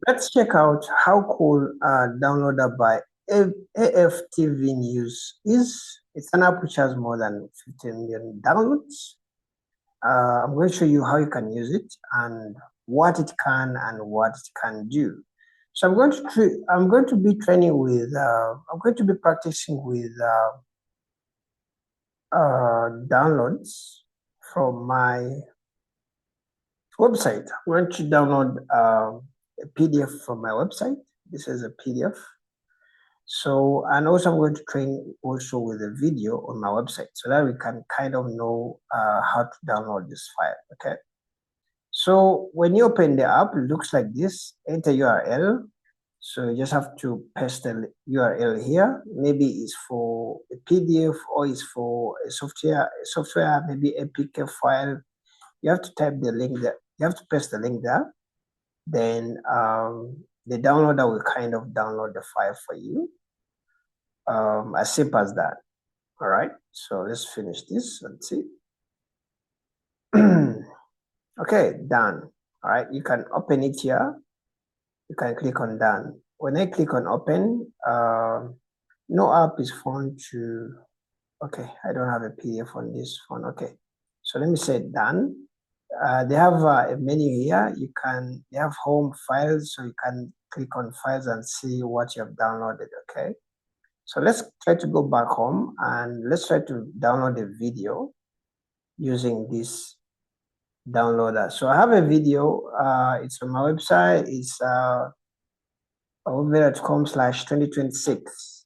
Let's check out how cool downloader by AFTVnews is. It's an app which has more than 15 million downloads. I'm going to show you how you can use it and what it can and what it can do. So I'm going to be training with I'm going to be practicing with downloads from my website. I'm going to download a PDF from my website. This is a PDF. So, and also I'm going to train also with a video on my website so that we can kind of know how to download this file, okay? So when you open the app, it looks like this. Enter URL. So you just have to paste the URL here. Maybe it's for a PDF or it's for a software, maybe a APK file. You have to type the link there. You have to paste the link there. Then the downloader will kind of download the file for you. As simple as that. All right, so let's finish this. Let's see. Okay, done. All right, you can open it here. You can click on done. When I click on open, no app is found to. Okay, I don't have a PDF on this phone. Okay, so let me say done. They have a menu here. They have home files, so you can click on files and see what you have downloaded. Okay. So let's try to go back home and let's try to download a video using this downloader. So I have a video, it's on my website, it's overdrive.com/2026.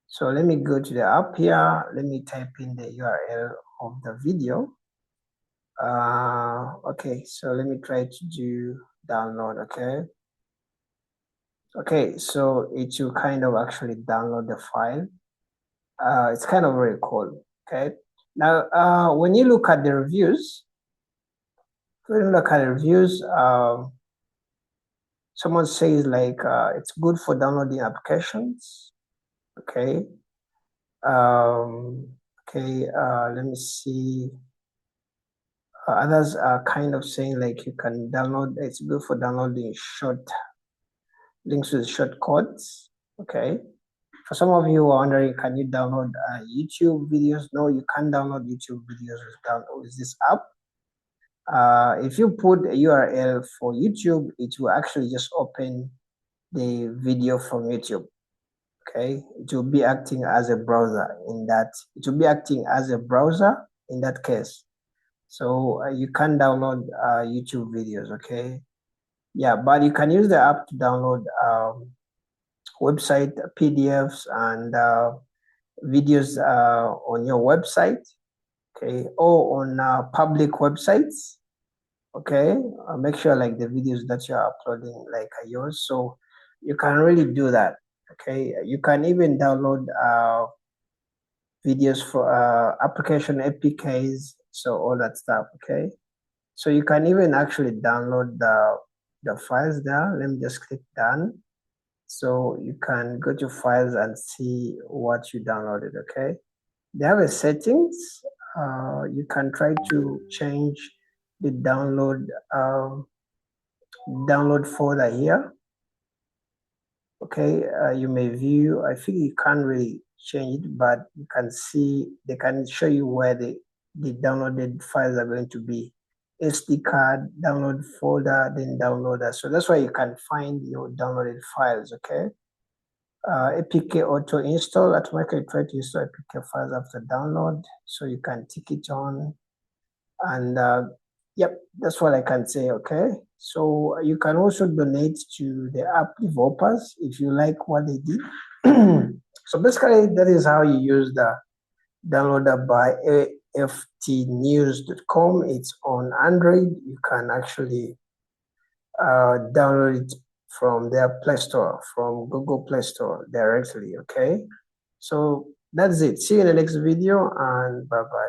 So let me go to the app here, let me type in the URL of the video. Okay, so let me try to do download, okay? Okay, so it will kind of actually download the file. It's kind of very cool, okay? Now, when you look at the reviews, someone says like it's good for downloading applications, okay? Let me see. Others are kind of saying like you can download, it's good for downloading short links with shortcuts, okay? For some of you who are wondering, can you download YouTube videos? No, you can't download YouTube videos with this app. If you put a URL for YouTube, it will actually just open the video from YouTube. Okay, it will be acting as a browser in that. It will be acting as a browser in that case. So you can download YouTube videos. Okay, yeah, but you can use the app to download website PDFs and videos on your website. Okay, or on public websites. Okay, make sure like the videos that you're uploading like are yours, so you can really do that. Okay, you can even download videos for application APKs, so all that stuff. Okay, so you can even actually download the files there. Let me just click done, so you can go to files and see what you downloaded. Okay, they have a settings. You can try to change the download folder here. Okay, you may view, I think you can't really change it, but you can see, they can show you where the downloaded files are going to be. SD card, download folder, then downloader. So that's why you can find your downloaded files, okay? APK auto install, automatically try to install APK files after download, so you can tick it on. And yep, that's what I can say, okay? So you can also donate to the app developers if you like what they did. So basically, that is how you use the downloader by AFTnews.com. It's on Android. You can actually download it from their Play Store, from Google Play Store directly, okay? So that's it. See you in the next video and bye-bye.